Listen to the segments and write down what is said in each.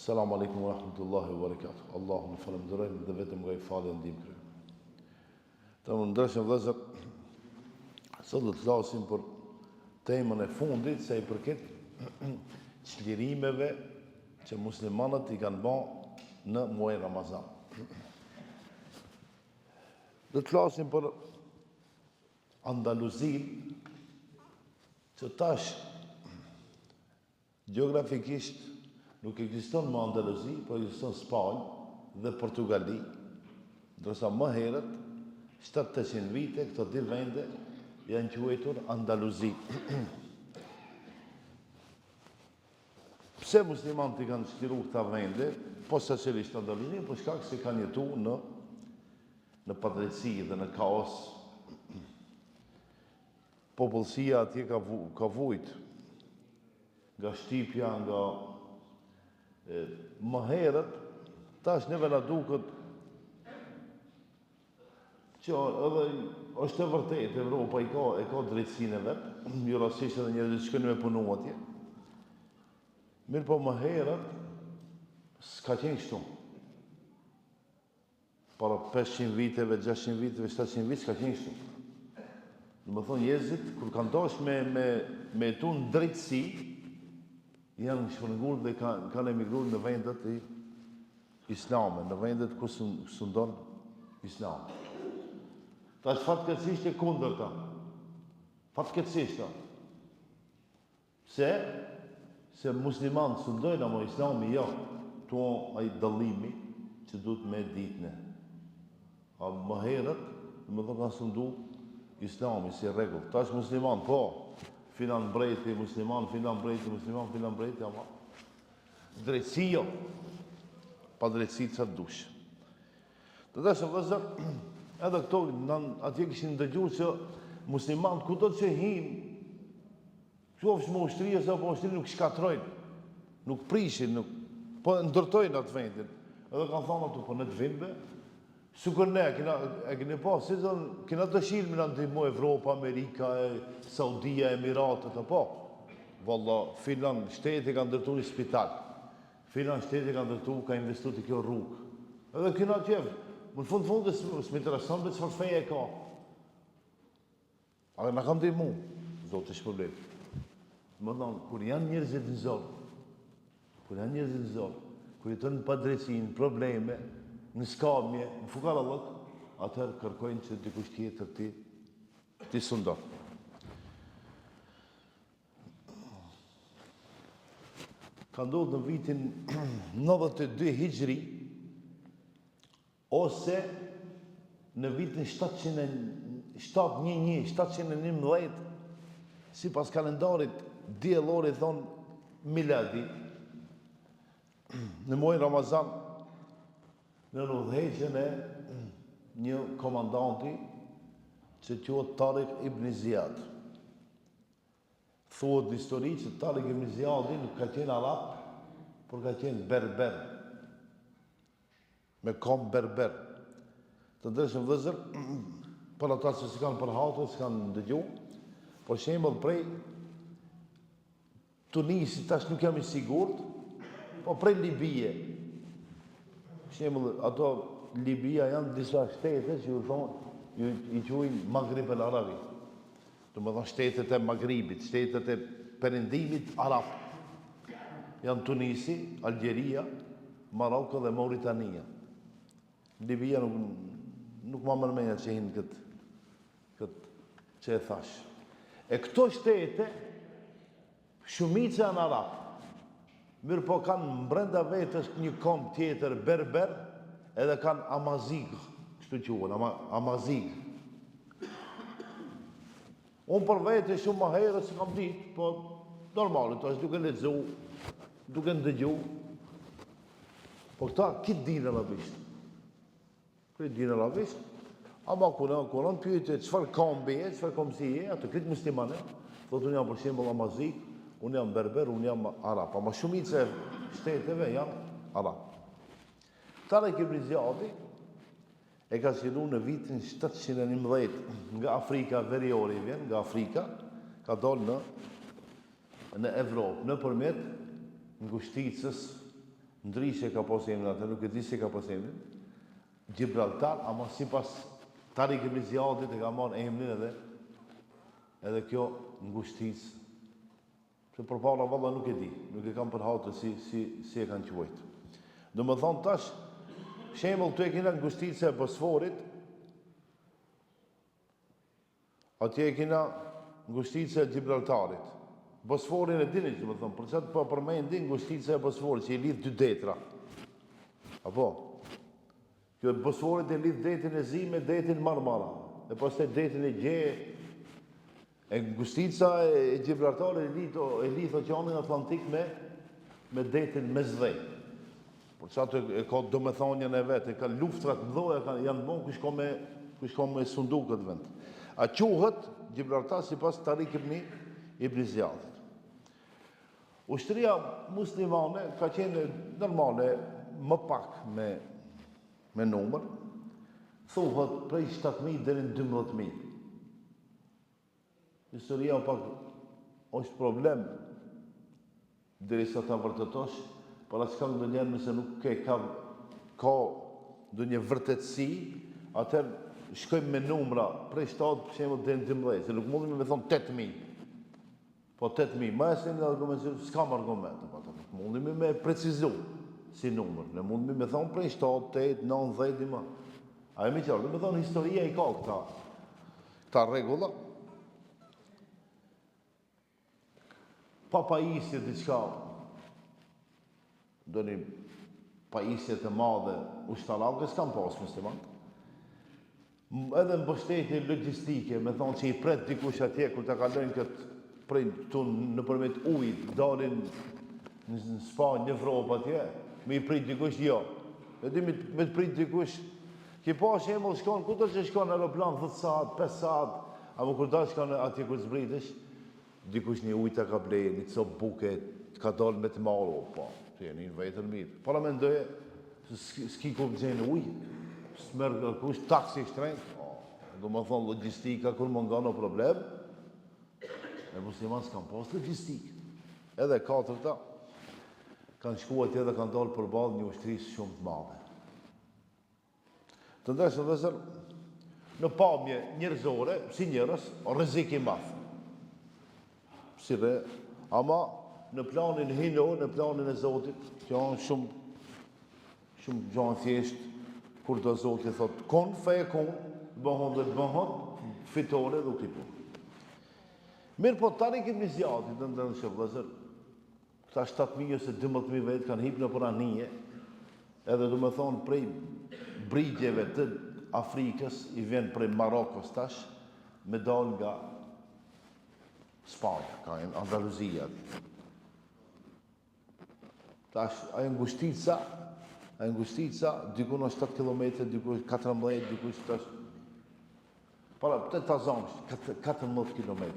Assalamu alaikum wa rahmatullahi wa barakatuh. Allahu në falenderojmë dhe vetëm nga I falë ndihmë kërë. Të më ndreshëm vëllezër, sot do të flasim për temën e fundit se I përket çlirimeve që muslimanët I kanë bërë në muajin Ramazan. Do të flasim për Andaluzin, që tash gjeografikisht nuk ekziston më Andaluzi, por ekziston Spanjë dhe Portugali, ndërsa më herët 700 vite këto dy vende janë quajtur Andaluzi. Pse muslimanët I kanë shtiruar këta vende, posaçërisht Andaluzi, për shkak se kanë jetuar në padrejtësi dhe në kaos. Popullsia atje ka vujt nga shtypja, nga më herët, tash neve na duket që edhe është e vërtetë Evropa e ka drejtësinë e vet, jo rastisht edhe njerëzit shkojnë me punu atje. Mirë po më herët s'ka qenë kështu. Para 500 viteve, 600 viteve, 700 viteve s'ka qenë kështu. Dhe më thonë njerëzit, kur kanë dash me tu në drejtësi, janë shpërngur dhe kanë emigruar në vendet e islame, në vendet ku sundon islam. Tash fatkeqësisht e kundërta. Fatkeqësisht. Se muslimanët sundojnë ama islami jo, tu ai dallimi që duhet me ditën. A më herët, më thonë kanë sundu islami si rregull. Tash musliman po filan mbreti musliman, filan mbreti musliman, filan mbreti, ama drejtësi jo, pa drejtësi që të dush. Të dashëm vëllezër, edhe këto atje kishin dëgjuar që musliman kudo që hinë, qofsh me ushtri ose apo ushtri nuk shkatrojnë, nuk prishin, po ndërtojnë atë vendin. Edhe kanë thonë ato po në të vindve, sukur ne, e keni pas, si zonë, kena dëshirë me në ndihmu Evropa, Amerika, Saudia, Emiratet, po. Valla, filan shteti ka ndërtu një spital, filan shteti ka ndërtu, ka investu të kjo rrugë. Edhe kena qefë, më në fundë s'me interesant dhe çfarë feje ka. A në kam ndihmu, zotë është problem. Më thonë, kur janë njerëzit në zorë, kur jetën në padrejtësinë, probleme, në skamje, në fukarallëk, atëherë kërkojnë që dikush tjetër ti sundon. Ka ndodhur në vitin 92 Hijri, ose në vitin 711, si pas kalendarit diellor I thonë miladi, në muajin Ramazan, në udhëheqjen e një komandanti që quhet Tariq ibn Ziyad. Thuhet në histori që Tariq ibn Ziyadi nuk ka qenë arab, por ka qenë berber. Me kom berber. Të ndërshëm vëllezër, për ata që s'kanë përhapur, s'kanë dëgjuar, për shembull prej Tunisit, tash nuk jam I sigurt, po prej Libije. Shembull, ato Libia janë disa shtete që I quajnë Maghrib el Arabi. Do të thonë shtetet e Maghribit, shtetet e perëndimit arab. Janë Tunisi, Algjeria, Maroko dhe Mauritania. Libia nuk ma mërmenja që hinë këtë që e thash. E këto shtete, shumica janë arab. Mirë po kanë brenda vetës një kom tjetër berber, edhe kanë amazigh, kështu quhen, amazigh. Unë për vetë shumë më herët se kam ditë, po normalit, është duke lexu, duke ndëgju. Po këta kitë dinë arabisht. Këtë dinë arabisht, ama kur në pyetje çfarë kombi e, çfarë komësie, ato këtë muslimane, thotë unë jam për shembull amazigh, unë jam berber, unë jam arab, ama shumica e shteteve janë arab. Tariq ibn Ziyadi e ka sqilu në vitin 711 nga Afrika Veriore I vjen, nga Afrika, ka dalë në Evropë, nëpërmjet ngushticës ndryshe ka pas emrin atë, nuk e di se ka pas emrin, Gibraltar, ama sipas Tariq ibn Ziyadit e ka marrë emrin edhe kjo ngushticë. Se përpara valla nuk e di, nuk e kam përhatër si e kanë quajtur. Do më thonë tash, shembull tu e kena ngushticë e Bosforit, atje e kena ngushticë e Gibraltarit. Bosforin e dini, do më thonë, për çfarë po përmendi ngushticë e Bosforit që i lidh dy detra. Apo? Kjo Bosforit e lidh detin e Zi me detin Marmara, e pastaj detin e Gjeje. E ngushtica e Gibraltarit e lidh Oqeanin Atlantik me detin Mesdhej. Por çato e ka domethënien e vet, e ka luftrat mëdha, janë bon kush ka me sundu këtë vend. A quhet Gibraltar sipas Tariq ibn Ziyadit. Ushtria muslimane ka qenë normale më pak me numër, thuhet prej 7.000 deri në 12.000. Historia pak është problem derisa ta vërtetosh, para s'ka ndonjëherë nëse nuk ka ndonjë vërtetësi, atëherë shkojmë me numra prej 7 për shembull deri në 12, se nuk mundemi me thonë 8.000. Po 8.000, më e në argument, s'kam argument, nuk mundemi me precizu si numër, ne mundemi me thonë prej 7, 8, 9, 10 ima. A e mi qarë, me thonë historia i ka këta regula. Pa pajisje diçka, do një pajisje të madhe ushtarake s'kam pas musliman. Edhe në mbështetje logjistike, me thonë që i pret dikush atje, kur të kalojnë këtë prej këtu nëpërmjet ujit, dalin në Spanjë, në Evropë atje, me i prit dikush jo. E di me të prit dikush, ki pa shembull shkon, ku do të shkon aeroplan 10 saat, 5 saat, apo kur do shkon atje kur zbritesh, dikush një ujta ka blejë, një copë buke, ka dalë me të marrë, po, të jeni në vetën mirë. Para me ndoje, s'ki ku gjenë ujë, s'merë kërkush, taksi shtrenjë, do më thonë logistika, kur më nga në problem, e musliman s'kan pas logistikë. Edhe 4-ta, kanë shkuat edhe kanë dalë përballë një ushtrisë shumë të madhe. Të ndërshë dhe zërë, në pamje njerëzore, si njerës, rrezik i madh. Si dhe, ama në planin hino, në planin e Zotit, që janë shumë gjanë thjesht, kur do Zotit thot, kon, fe e kon, bëhon dhe bëhon, fitore dhe u këti punë. Mirë po, Tariq ibn Ziyadit, në ndërën shëvëzër, këta 7.000 ose 12.000 vetë kanë hip në për anije, edhe du me thonë prej brigjeve të Afrikës, i vjen prej Marokos tash, me dal nga Spanja, ka Andaluzia. Tash, ajo ngushtica, diku në 7 km, diku 14, diku tash, para, të ta zonsh, 14 km.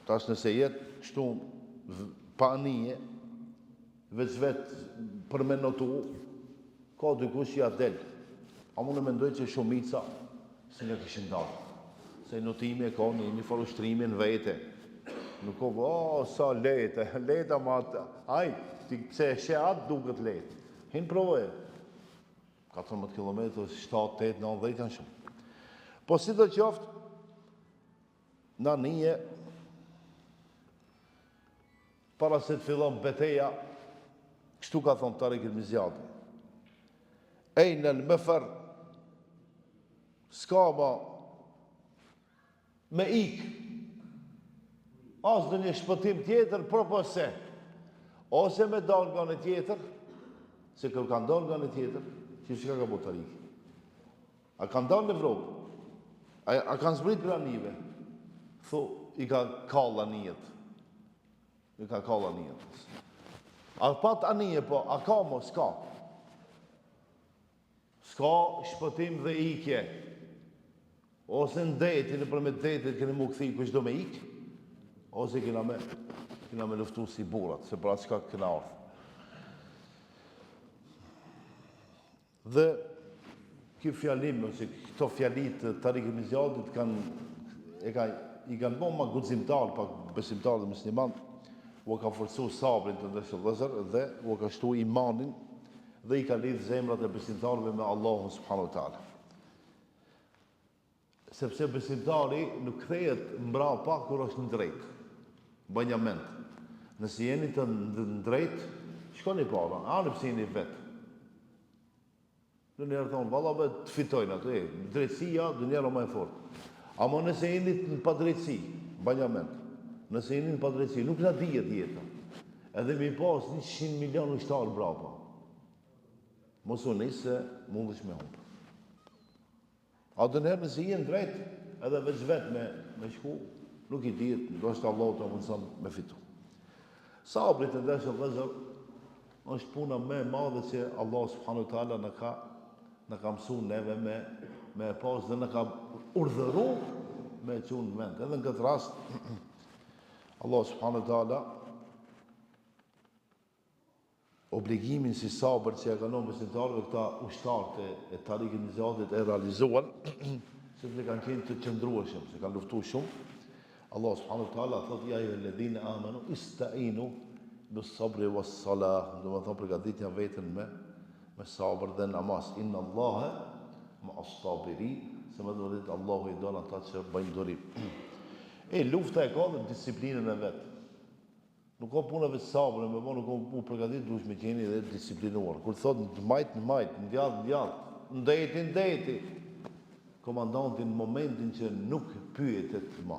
Tash nëse jetë kështu pa anije, vetë për me notu, ka dikush që ja del. A mu në mendoj që shumica se nga kishin dalë. Se notimi e ka një farë ushtrimi në vete. Nuk ka, sa leta ma atë, pse e she atë duket letë. Hinë provoje. 14 km, 7, 8, 9, 10 janë shumë. Po si të qoftë, në nije, para se të fillon beteja, kështu ka thonë Tariq ibn Ziyadit. Ejnë në mëfër, s'ka ma me ikë, asë në një shpëtim tjetër, propose, ose me dalë nga në tjetër, se kërë kanë dalë nga në tjetër, që shka ka bu Tariq? A kanë dalë në Evropë? A kanë zbrit për anive? Thu, i ka kalla njët. I ka kalla njët. A pat anije, po, a ka mo, s'ka. S'ka shpëtim dhe ikje. Ose në detin, në përmet detit, këni mu këthi kush do me ikë, ose kina me luftu si burat, se pra qka këna orë. Dhe, kjo fjalim, ose këto fjalit të Tariq ibn Ziyadit i kanë bon ma gudzimtar, pak besimtar dhe musliman, u ka forcu sabrin të ndeshë vëzër dhe u ka shtu imanin dhe i ka lidh zemrat e besimtarëve me Allahun subhanahu wa taala. Sepse besimtari nuk kthehet mbrapa kur është në drejt. Bënja mend. Nëse jeni të drejt, shkoni para, ani pse jeni vetë. Në njerë thonë, valla be të fitojnë atë, drejtësia dë njerë o më e fort. Amo nëse jeni në padrejtësi, bënja mend. Nëse jeni në padrejtësi, nuk na dihet jeta. Edhe mi pas 100 milion ushtarë brapa. Mos u nis se mundesh me humbë. A dë njerë nëse jeni drejt, edhe veç me shku, nuk i dihet, ndoshta Allahu të mundson me fitu. Sabri të ndeshë vëzër është puna më e madhe që Allah subhanahu wa taala na ka mësuar neve me pas dhe na ka urdhëruar me çun vend. Edhe në këtë rast Allah subhanahu wa taala obligimin si sabër që e kanë besimtarëve këta ushtarë e tarikut të Zjatit e realizuan, sepse kanë qenë të qëndrueshëm, se kanë luftuar shumë. Allah subhanahu wa taala thotë ja ayyuhalladhina amanu ista'inu bis-sabri was-salah, do të thonë përgatitja veten me sabër dhe namaz. Inna Allaha ma'as-sabirin, se më duhet Allahu i don ata që bëjnë durim. Lufta e ka dhe disiplinën e vet. Nuk ka puna vetë sabër, më vonë nuk u përgatit duhet me qenë dhe disiplinuar. Kur thotë në majt, në ndeti. Komandanti në momentin që nuk pyetet më,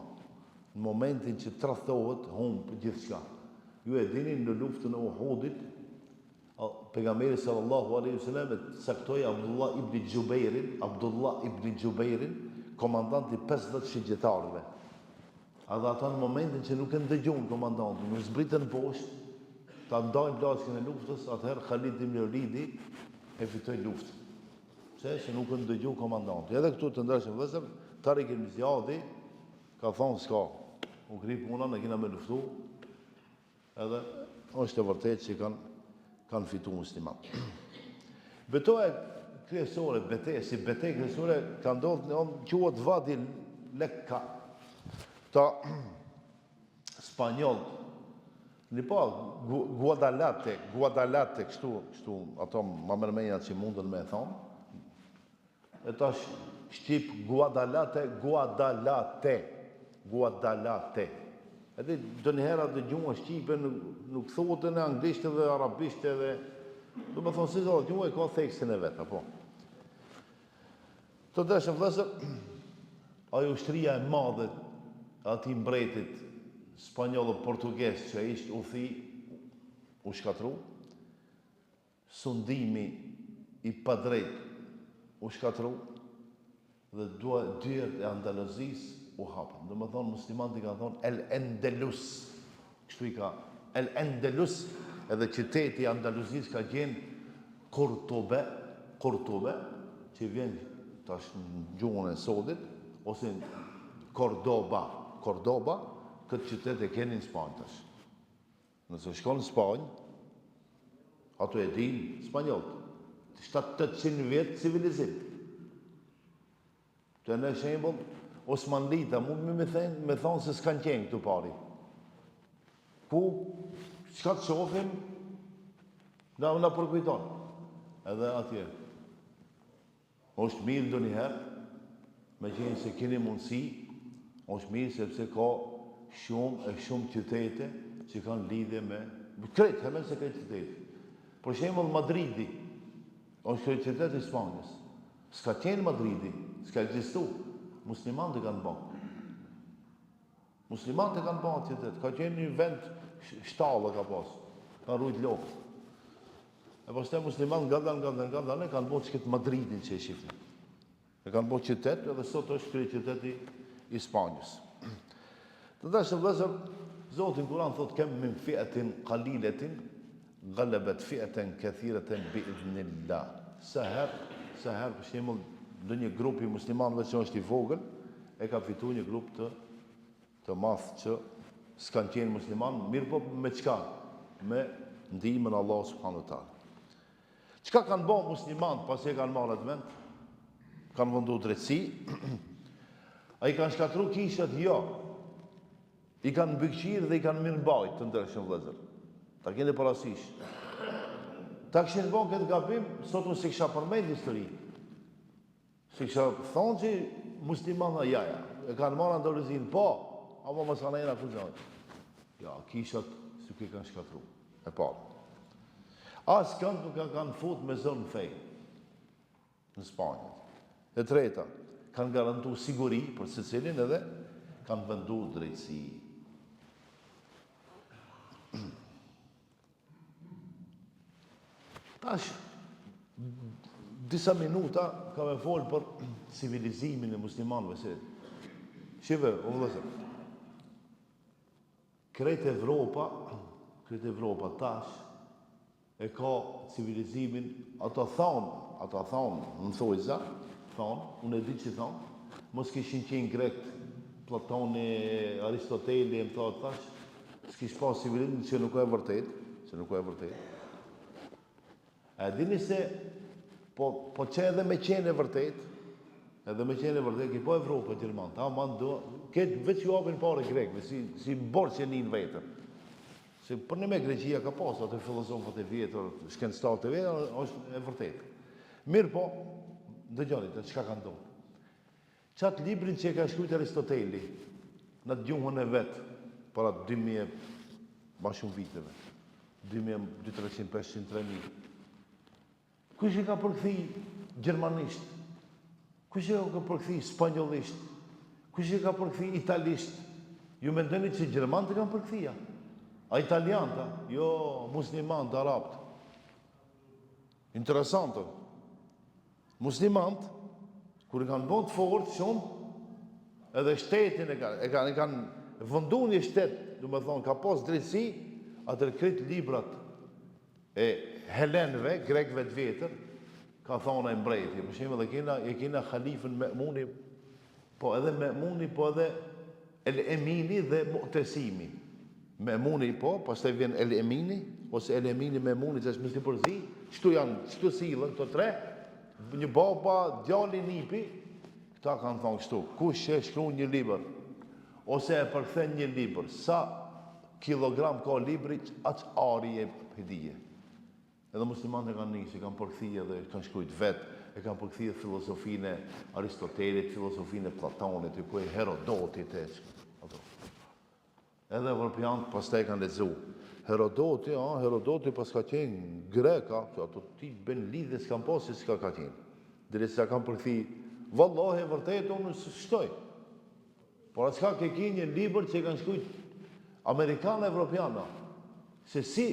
në momentin që tradhtohet, humb gjithçka. Ju e dini në luftën e Uhudit, pejgamberi sallallahu alaihi wasallam saktoi Abdullah ibn Jubairin, komandanti 50 shigjetarëve. A dhe ata në momentin që nuk e ndëgjojnë komandantin, nuk zbritën poshtë, ta ndajnë plasjen e luftës, atëherë Khalid ibn Walidi e fitoi luftën. Se nuk e ndëgjoj komandantin. Edhe këtu të ndërshëm vëzër, Tarik ibn Ziyadi ka thonë s'ka, u kri puna, ne kena me luftu, edhe është e vërtet që kanë fitu muslimat. Betoja kryesore, si betej kryesore, ka ndodhë në quhet Vadi Lekka, ta spanjollët, një pa, Guadalate, kështu, ato ma mërmenja që mundën me e thonë, e tash shqip Guadalate. Edhe do njëherë atë gjua shqipe nuk thotë në anglisht dhe arabisht edhe, do më thonë si do gjua e ka theksin e vetë, apo. Të deshëm vëzër, ajo ushtria e madhe ati mbretit spanjollë portuges që ishtë u thi, u shkatru, sundimi i padrejt u shkatru, dhe dyert e Andaluzis u hapën. Dhe më thonë, muslimanti ka thonë El-Endelus, kështu i ka, El-Endelus, edhe qyteti Andaluzis ka gjenë Kortobe, që vjen tash në gjuhën e sodit, ose Cordoba, këtë qytet e keni në Spanjë tash. Nëse shkon në Spanjë, ato e din spanjollët, 700 vjetë civilizim. Të në shembull, Osmanlita, mund me thonë se s'kan qenë këtu pari. Ku, çka të shofim, na përkujton. Edhe atje. Është mirë do njëherë, me qenë se keni mundësi, është mirë sepse ka shumë qytete që kanë lidhje me kretë, hemen se kretë qytete. Për shembull Madridi, është qytet i Spanjës. S'ka qenë Madridi, s'ka ekzistu. Muslimanët e kanë bërë. Muslimanët e kanë bërë qytet. Ka qenë një vend shtallë ka pas. Ka rujt lopë. E pastaj muslimanët nga e kanë bërë çket Madridin që e shifnin. E kanë bërë qytet edhe sot është krye qyteti i Spanjës. Të dashur vëllezër, Zoti në Kur'an thotë kem min fi'atin qalilatin غلبت فئة كثيرة بإذن الله. Sa herë për shembull ndonjë grup i muslimanëve që është i vogël e ka fituar një grup të madh që s'kan qenë musliman, mirë po me çka? Me ndihmën e Allahut subhanahu wa taala. Çka kanë bërë muslimanët pasi e kanë marrë atë vend? Kanë vendu drejtësi. Ai kanë shkatruar kishat jo. I kanë mbikëqyrë dhe i kanë mirëmbajt të ndershëm vëllezër. Ta keni parasysh. Ta kishin bën këtë gabim, sot unë si kisha përmend histori. Si kisha thonë që muslimanë jaja, e kanë marrë Andaluzin, po, ama mos kanë era kuzhaj. Ja, kishat si që kanë shkatru. E parë. As kanë nuk kanë fut me zonë fej në Spanjë. E treta, kanë garantu siguri për secilin edhe kanë vendu drejtësi. Tash, disa minuta ka me folë për civilizimin e muslimanëve se shive, o vëllezër. Krejt Evropa tash e ka civilizimin, ata thonë, në thojza, thonë, unë e di që thonë, mos kishin qenë grekt, Platoni, Aristoteli, më thotë tash, s'kish pas civilizimin që nuk e vërtet, E dini se, po që edhe me qenë e vërtet, ki po Evropë e Gjermanë, ta mandë, këtë veç ju apin pare grekve, si borë që njën vetër. Se për në me Greqia ka pas, atë filozofët e vjetër, shkencëtarët e vjetër, është e vërtet. Mirë po, dëgjonit, çka ka ndonë. Qatë librin që e ka shkujt Aristoteli, në gjuhën e vetë, para 2000 ma shumë viteve, 2300, 500, 3000, kush e ka përkthi gjermanisht? Kush e ka përkthi spanjollisht? Kush e ka përkthi italisht? Ju mendoni që gjermanët e kanë përkthia? A italianta? Jo, muslimanët, arabët. Interesantë. Muslimanët, kur e kanë bënë të fortë shumë, edhe shtetin e kanë vëndu një shtet, du me thonë, ka pas drejtësi, atër krit librat e Helenëve, grekëve të vjetër, ka thonë e mbreti. Për shemë dhe kena Khalifën Me'muni, po edhe Me'muni, po edhe El Emini dhe Mu'tesimi. Me'muni po, pas të vjen El Emini, ose El Emini Me'muni, që është mësli përzi, qëtu silën, këto tre, një baba, djali nipi, këta kanë thonë kështu, kush e shkru një libër, ose e përkthen një libër, sa kilogram ka libri, aq ari e hedije. Edhe muslimanët e kanë njësë, e kanë përkthie dhe kanë shkrujt vetë, e kanë përkthie filosofinë e Aristotelit, filosofinë e Platonit, e ku e Herodotit e që. Edhe evropianët pas të e kanë lezu. Herodoti pas ka qenë greka, që ato ti ben lidhe s'kan pas, si s'ka ka qenë. Dhe se kanë përkthi, vallahi vërtet, unë shtoj. Por atë s'ka ke ki një libër që e kanë shkrujt Amerikanë e Evropiana, se si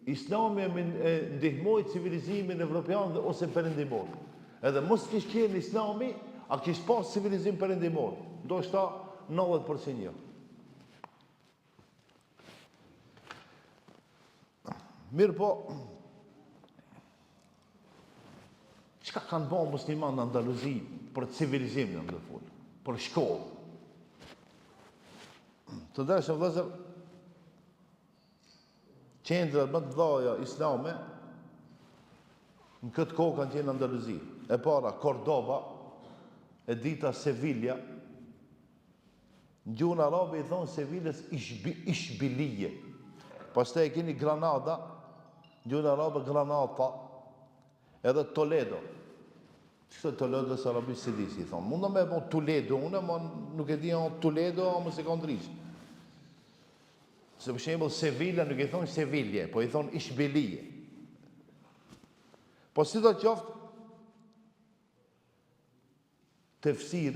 Islami e ndihmoj civilizimin evropian dhe ose perëndimor. Edhe mos kish qenë Islami, a kish pas civilizim perëndimor. Ndoshta 90% jo. Mirë po, çka kanë bërë muslimanë në Andaluzi për civilizimin në fund, për shkollë. Të dashur vëllezër, qendrat më të dhaja islame në këtë kohë kanë qenë Andaluzi. E para Cordoba, e dita Sevilla. Në gjuhën arabe i thonë Sevilles Ishbilije. Pastaj e keni Granada, në gjuhën arabe Granata, edhe Toledo. Qështë Toledo së arabisë së disi, i thonë. Munda me bon Toledo, unë, ma nuk e di janë Toledo, a më se kanë drishë. Se për shembull Sevilla nuk i thonë Sevilje, po i thonë Ishbilije. Po si do qoftë, tefsir,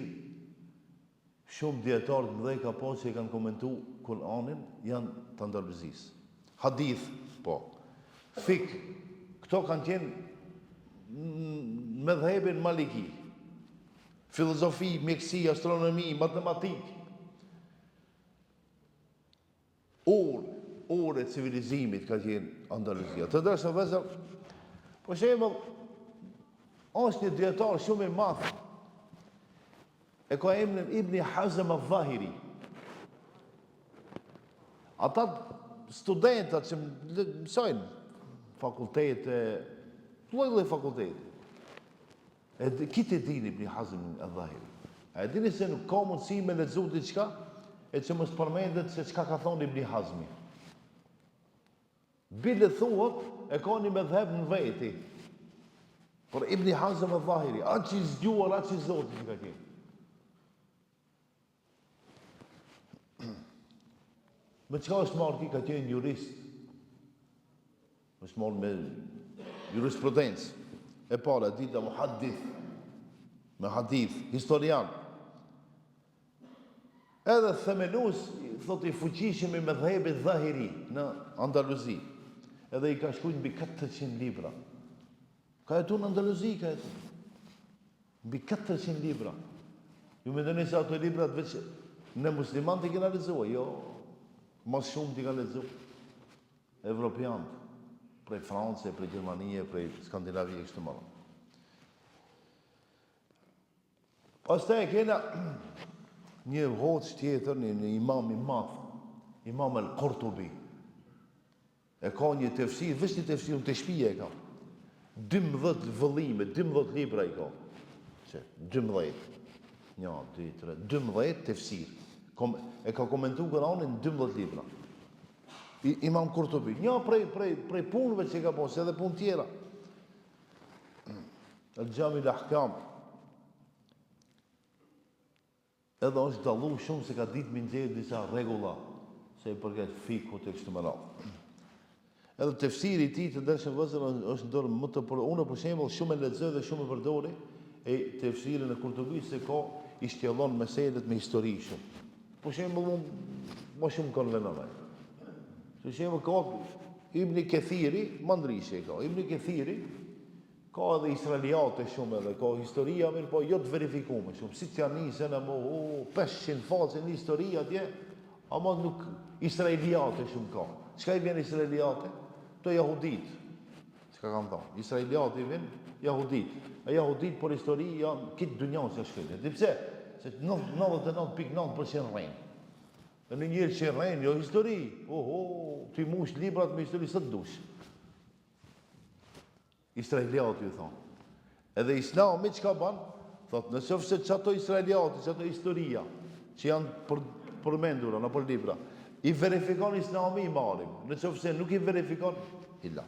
shumë djetarë mëdhej ka po që i kanë komentu Kur'anin, janë të Andaluzisë. Hadith, po. Fik, këto kanë qenë me dhebin Maliki. Filozofi, mjekësi, astronomi, matematikë. Orë e civilizimit ka qenë Andaluzia. Të dërshë vëzër, po shembull, është një dietar shumë i madh, e ka emrin Ibn Hazm al-Zahiri. Ata studentët që mësojnë fakultete, lloj fakultete, kitë e dini Ibn Hazm al-Zahiri. A e dini se nuk ka mundësi me lexu diçka e që mos përmendet se çka ka thonë Ibn Hazmi. Bile thuhet e ka një medhheb në veti. Por Ibn Hazm al-Zahiri, atë që i zgjuar, atë që i Zotit që ka qenë. Me çka është marrë ki, ka qenë jurist. është marrë me jurisprudencë. E para, dita muhaddith, me hadith, historian. Edhe themelus, thot i fuqishëm i medhhebit Zahiri në Andaluzi. Edhe i ka shkruajtur mbi 400 libra. Ka jetu në Andaluzi, ka jetu. Mbi 400 libra. Ju mendoni se ato librat veç në musliman të kena lexuar, jo, mas shumë t'i ka lexuar evropianët, prej Francë, prej Gjermanie, prej Skandinavie, kështu më radh. Pastaj kena një hoxh tjetër, një imam i madh, Imam al-Qurtubi. E ka një tefsir, veç një tefsir të shpije e ka. 12 vëllime, 12 libra i ka. 12. 1, 2, 3, 12 tefsir. E ka komentu Kur'anin 12 libra. Imam Qurtubi. Një prej punëve që ka posë, edhe punë tjera. Al-Jami al-Ahkam. Edhe është dallu shumë se ka ditë me nxjerrë disa rregulla se i përket fikut e kështu me radhë. Edhe tefsiri i tij të dashur vëllezër është ndër më të unë për shembull shumë e lexoj dhe shumë e përdori e tefsirin e Qurtubis se ka i shtjellon meselet me histori shumë. Për shembull më shumë konvenove. Për shembull ka Ibn Kathiri, mandrishi ka. Ibn Kathiri ka edhe israeliate shumë edhe, ka historia, mirë po jo të verifikume shumë. Si që janë nisën e 500 faqe në histori atje, ama nuk israeliate shumë ka. Çka i vjen israeliate? To jahudit. Çka kam thonë? Israeliate i vjen jahudit. A jahudit për histori janë kitë dunjan që shkëllë. Dhe pse? Se 99.9% rrenë. E në njërë që rrenë, jo histori. Ti mush librat me histori së të dush. Israeliati ju thonë. Edhe Islami që ka banë? Thotë, në qofë se që ato Israeliati, që ato historia, që janë përmendura në për libra, i verifikon Islami i marim. Në qofë se nuk i verifikon, illa.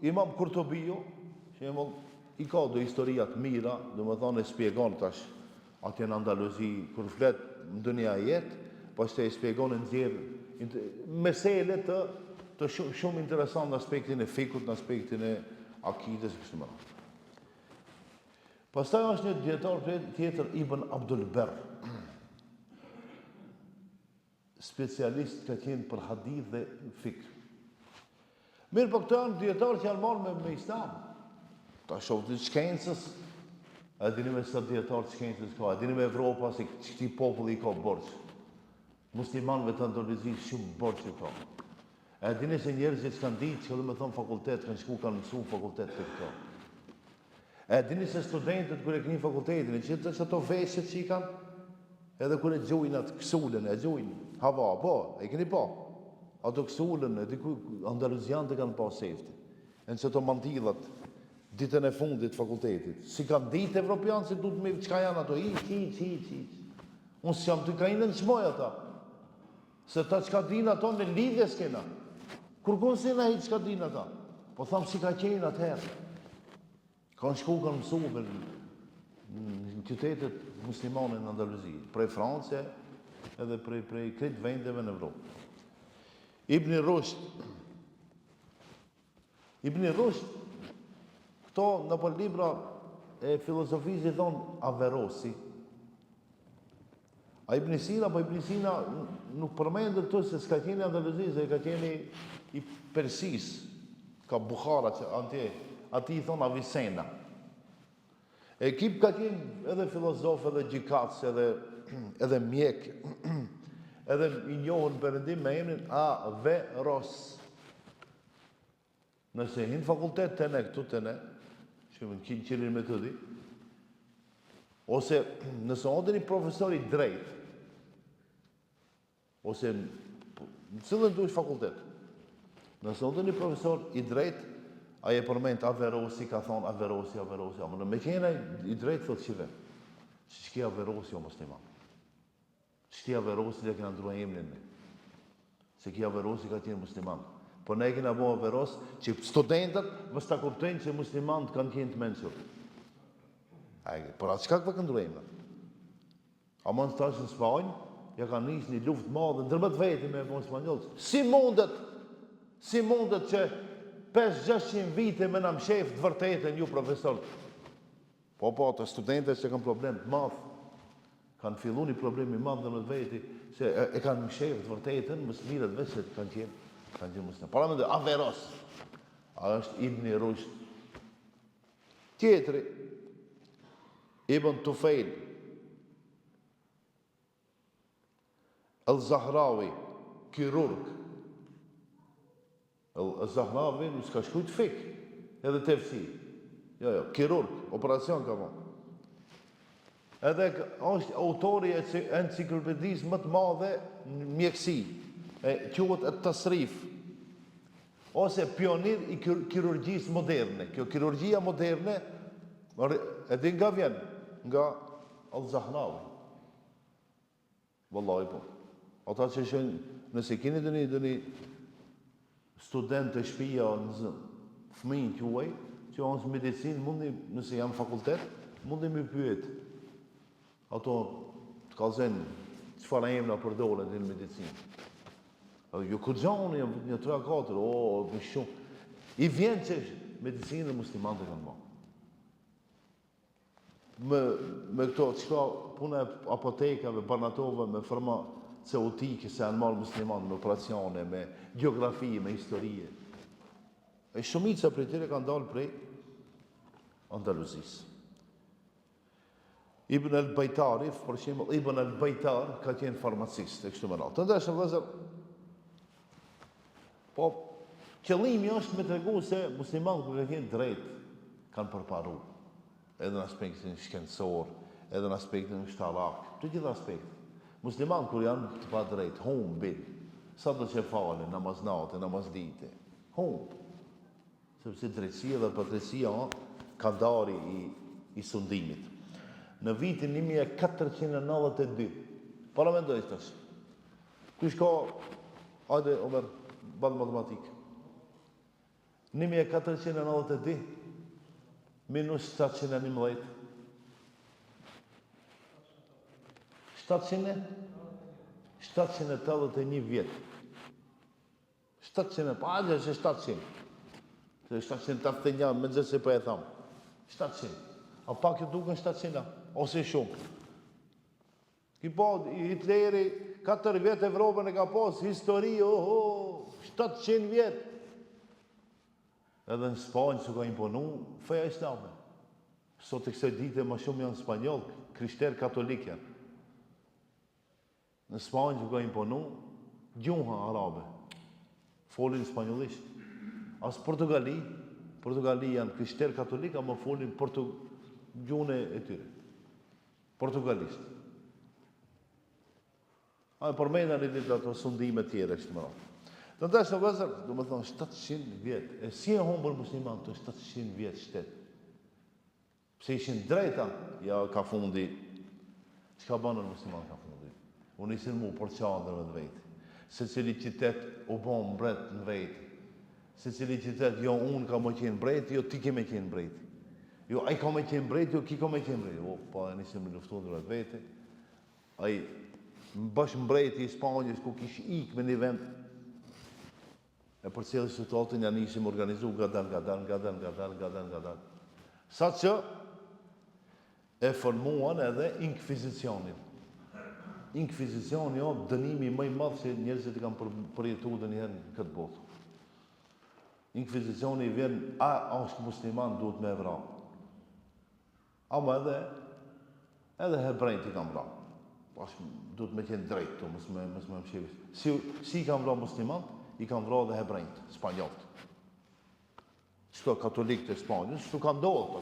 Imam Qurtubiju, që i ka do historiat mira, do më thonë e spjegon tash, atje në Andaluzi, kur flet në dënja jetë, pas të e spjegon në nxjerë, mesele të shumë interesant në aspektin e fikut, në aspektin e akides, kështu më radhë. Pastaj është një dietar tjetër Ibn Abdul Barr, specialist ka qenë për hadith dhe fikr. Mirë, po këto janë dietarë që janë marrë me Islam. Ta shohë të shkencës, a dini me sa dietarë të shkencës ka, a dini me Evropa se këti populli i ka borxh. Muslimanëve të Andaluzi shumë borxh i ka. A dini se njerëzit që kanë ditë, që dhe me thonë fakultet, kanë shku, kanë mësu fakultet të këto. A dini se studentët kër e këni fakultetin, që ato veshët që i kanë, edhe kër e gjujnë atë kësullën, e gjujnë, hava, po, e këni po. Ato kësullën, e diku Andaluzian të kanë pa sefti. E në që ato mantillat, ditën e fundit fakultetit. Si kanë ditë Evropianë, se du të me qka janë ato, Unë si jam të ka inë në qmoj ata. Se ta qka dinë ato në lidhje s'kena. Kërkun si në hitë qka dinë ata. Po thamë si ka qenë atëherë. Kanë shku, kanë mësu në qytetet muslimane në Andaluzi. Prej France, edhe prej kretë vendeve në Evropë. Ibn Rushd, këto në për libra e filozofisë i thonë Averrosi. A Ibn Sina nuk përmendë të se s'ka qeni Andaluzi, se ka qeni i Persis, ka Bukhara që ati i thonë Avicenna. Ekip ka qeni edhe filozof, edhe gjikatës, edhe mjek, edhe i njohën përëndim me emrin Averroes. Nëse hinë fakultet të ne, këtu të ne, shkëmë në qirin me të di, ose nëse odë një profesor i drejt, ose në cilën të është fakultet, nëse odë një profesor i drejt, aje përmend Averroesi, ka thonë Averroesi, me qena i drejt thot qive. Shkia verosi o musliman. Shkia verosi dhe kena ndrua emnin ne. Se kia verosi ka qenë musliman. Po ne kena bo veros që studentët mos ta kuptojnë që muslimanët kanë qenë të mençur. Por atë çka ka ndrua emnin? A mund të tash në Spanjë, ja ka nisë një luftë madhe ndërmjet veti me spanjollët. Si mundet që 500-600 vite me na mshef të vërtetën ju profesorët? Po, të studentët që kanë problem të madh, kanë fillu një problem i madh ndërmjet veti, se e kanë mshef të vërtetën, mos mirët vetë se kanë qenë musliman. Para mendoj, Averos, a është Ibn Rushd. Tjetri, Ibn Tufejl, El-Zahrawi, kirurg. El-Zahrawi nuk s'ka shkrujt fik, edhe tefsir. Jo, kirurg, operacion ka bo. Edhe është autori e enciklopedisë më të madhe në mjekësi, quhet at-Tasrif, ose pionir i kirurgjisë moderne. Kjo kirurgjia moderne, e din nga vjen? Nga El-Zahrawi. Wallahi po. Ata që shënë, nëse keni dëni student të shpija në fëmijën të juaj, që janë medicinë, mundi, nëse janë fakultet, mundi me pyet. Ato të kalëzen çfarë emra përdoren në medicinë. Jo kërgjani, një 3-4, më shumë. I vjen që medicinë dhe muslimanët e kanë bërë. Me këto, qëka puna apotekave, barnatove, me farmaceutike, se janë marrë muslimanë, me operacione, me geografi, me historie. E shumica prej tyre kanë dalë prej Andaluzisë. Ibn al-Bajtari, për shembull, Ibn al-Bajtar ka qenë farmacist, e kështu me radhë. Të ndeshëm vëllezër, po qëllimi është me tregu se muslimanët kur kanë drejt kanë përparu, edhe në aspektin shkencor, edhe në aspektin ushtarak, të gjitha aspekte. Muslimanët kur janë të pa drejt, humbin, sa do që falen, namaznate, namazdite, humb. Sepse drejtësia dhe padrejtësia ka dari i sundimit. Në vitin 1492, para mendoj tash. Kush ka, hajde Omer, bad matematikë. 1492 minus 711. 781 vjet. 700, pa adhe që 700. Se 781, me gjithë se për e thamë. 700. A pak e duken 700, ose shumë. Ki po, Hitleri, 4 vjet Evropën e ka pas, histori, 700 vjet. Edhe në Spanjë që ka imponu, feja islame. Sot e kësaj dite më shumë janë spanjoll, krishterë katolik janë. Në Spanjë që ka imponu, gjuha arabe. Folin spanjollisht. As Portugali janë krishterë katolik, ama folin gjune e tyre. Portugalisht. A e përmenda një ditë ato sundime tjere kështë më radhë. Të ndeshë në vëzër, do më thonë 700 vjetë. E si e humbër musliman të 700 vjetë shtetë? Pse ishin drejta, ja ka fundi. Qka banër musliman ka fundi? Unë isin mu për qadrë në vetë. Se cili qitet u bon mbret në vetë. Se cili qitet, jo unë ka më qenë mbreti, jo ti ke me qenë mbreti. Jo, ai ka me qenë mbreti, jo ki ka me qenë mbreti. Pa, e nisim në luftu në vetë. Ai, më bësh mbreti i Spanjës, ku kish ik me një vend. E për cilë situatën janë ishim organizu gadan. Sa që e formuan edhe inkvizicionin. Inkvizicioni o dënimi më i madh që njerëzit i kanë përjetuar ndonjëherë në këtë botë. Inkvizicioni vjen, a është musliman duhet me vra. Ama edhe hebrejt i kanë vra. Duhet me qenë drejt të, mësë me mëshivis. Si i kanë vra musliman, i kanë vra dhe hebrejt, spanjolt. Shto katolik të Spanjës, shtu kanë dohë,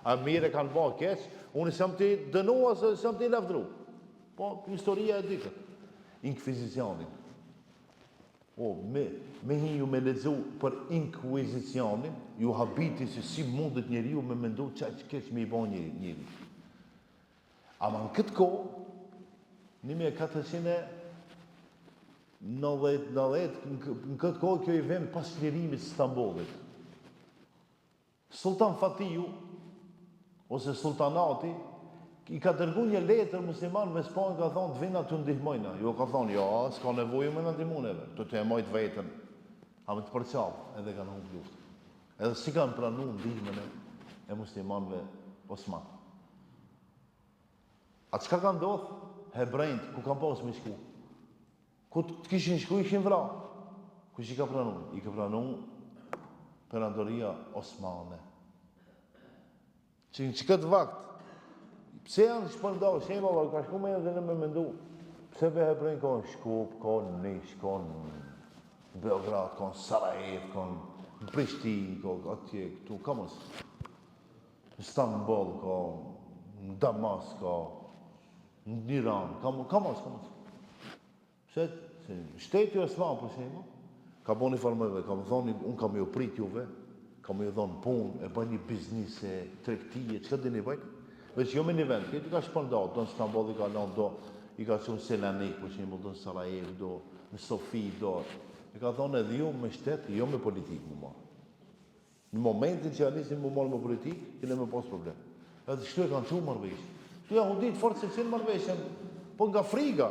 a mire kanë ba keq, unë isëm ti dënua, se isëm ti lefdru. Po, historia e dikët. Inkvizicionin. Me hi ju me ledzu për inkvizicionin, ju habiti se si mundet njeri ju me mendu që keq me i ba njeri. Ama në këtë kohë, 1490, në këtë kohë kjo i vend pas lirimit Stambollit. Sultan Fatiju, ose sultanati, i ka dërgu një letër muslimanëve Spanjë, ka thonë të vina të ndihmojna. Jo ka thonë, ja, s'ka nevojë me në ndihmuneve, të të emojt vetën, a me të përqalë, edhe kanë humbë luftë. Edhe si kanë pranu ndihmën e muslimanëve Osman. A çka ka ndodhë? Hebrejnët, ku kanë pas me shku? Ku të kishin shku, ishin vra. Kush i ka pranu? I ka pranu perandoria Osmane. Që në që këtë vakt, pse janë shpërndarë, shema, ka shku me edhe në me mendu, pse be hebrejnë ka në Shkup, ka në Nish, ka në Beograd, ka në Sarajev, ka në Prishtinë, ka atje, këtu, ka mos. Në Istanbul, ka në Damas, ka në Iran, ka mos. Pse, shteti Osman, për shema, ka bo një farmëve, ka më thoni, unë kam ju prit juve, ka më ju dhonë punë, e bëj një biznise, tregtije, çka dini bëj? Veç jo me një vend, këtë i ka shpërndarë, do në Stamboll i ka lanë, do i ka qënë Selanik, për shembull, do në Sarajev, do në Sofi, do. I ka thonë edhe jo me shtetë, jo me politikë më marë. Në momentin që anisin më marë me politikë, kene me pas problem. Edhe shtu e kanë qumë marrëveshje. Tu jahudit forë se cilë marrëveshjen, po nga friga.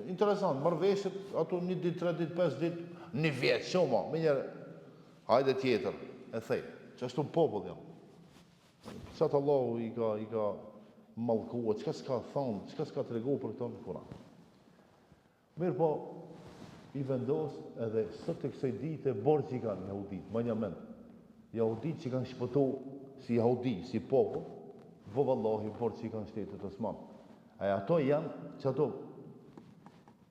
Interesant, marrëveshjet, ato 1 ditë, 3 ditë, 5 ditë, 1 vjetë, shumë, me njerë, hajde tjetër, e thej, që ashtu popull jam. Qatë Allahu i ka malkua, qka s'ka thonë, qka s'ka të regu për këto në Kuran. Mirë po, i vendos edhe sot e kësaj dite borë që i kanë jahudit, ma një mend. Jahudit që kanë shpëtu si jahudi, si popull, vëvallahi borë që i kanë shtetet Osman. Ato janë, që ato,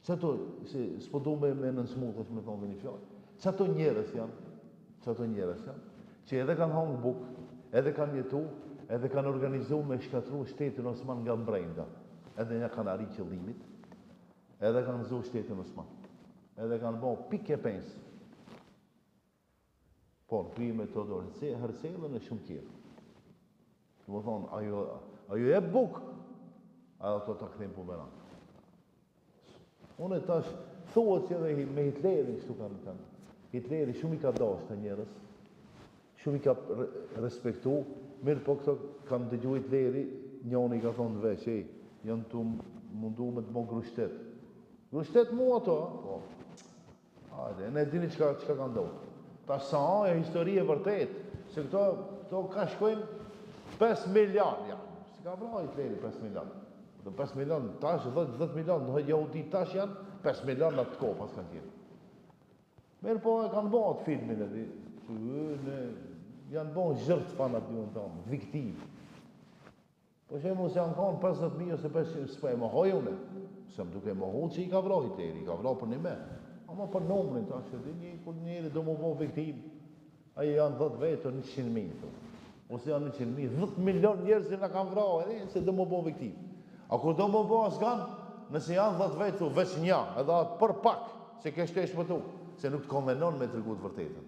s'pëdu me nënsmutës me thonë dhe një fjallë, që ato njerës janë, që edhe kanë hangë bukë, edhe kanë jetu, edhe kanë organizu me shkatru shtetin Osman nga mbrejnda. Edhe një kanë arri qëllimit, edhe kanë nëzu shtetin Osman. Edhe kanë bo pike pensë. Por, prime të do hërselën e shumë tjerë. Të më thonë, ajo e bukë, ajo të të këthim për mëra. Unë e tash, thuët që edhe me Hitlerin, shtu kanë. Hitleri shumë i ka dash të njerës, shumë i ka respektu, mirë po këto kanë dëgju Hitleri, njënë i ka thonë veç, janë të mundu me të mo grushtet. Grushtet mu ato, po. Hajde, ne dini qka ka ndohë. Ta sa e histori e vërtet, se këto ka shkojnë 5 milion, ja. Si ka vra Hitleri 5 milion. 5 milion tash, 10 milion, në jahudi tash janë, 5 milion në të kohë pas kanë tjenë. Mirë po e kanë bëhat filmin edhe, janë bëhat zhërtë fanat një në tonë, viktimë. Po që e mu se janë kanë 50.000 ose 500, s'pa e më hojune, se më duke më hu që i ka vra Hitleri, i ka vra për një me. Ama për numrin, ta që njëri do më bëhë viktimë, aje janë 10 vetë o 100.000, ose janë 100.000, 10 milion njerëz që në kanë vra, edhe se do më bëhë viktimë. A kur do më bëhë asganë, nëse janë 10 vetë, veç nja, edhe atë për pak, se kështë e shpëtu, se nuk të konvenon me të rëgu të vërtetën.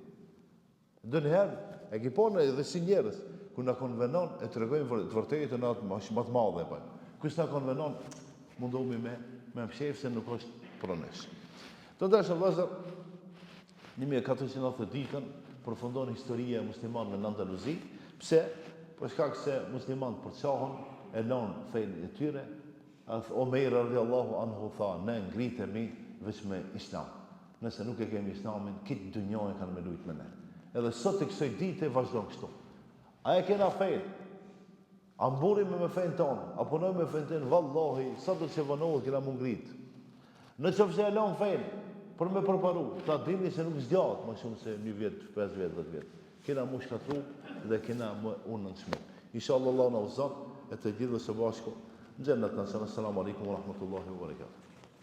Dë njëherë, e kipone edhe si njerës, ku në konvenon e të rëgojnë të vërtetën atë më të madhe e bëjnë. Kështë në konvenon, mundohemi me mshef se nuk është pronesh. Të ndërshë vëzër, 1490 ditën, përfundon historia e muslimanëve në Andaluzi, pse, për shkak se muslimanët përqahën, e lanë fejnë e tyre, Omer radiallahu anhu tha, ne ngritemi veç me islam. Nëse nuk e kemi islamin, kitë dënjoj kanë me lujt me ne. Edhe sot e kësoj dite vazhdojnë kështu. A e kena fejnë? A mburim me fejnë tonë? A punoj me fejnë tonë? Vallahi, sa do që vënohë kena më ngritë. Në që fështë e lanë fejnë, për me përparu, ta dini se nuk zgjatë ma shumë se 1 vjetë, 5 vjetë, 10 vjetë. Kena mu shkatru dhe kena mu unë në nëshmi. Inshallah Allah në uzat, e të gjithë së bashku. Në gjennet nësën, assalamu alaikum wa rahmatullahi wa barakatuh.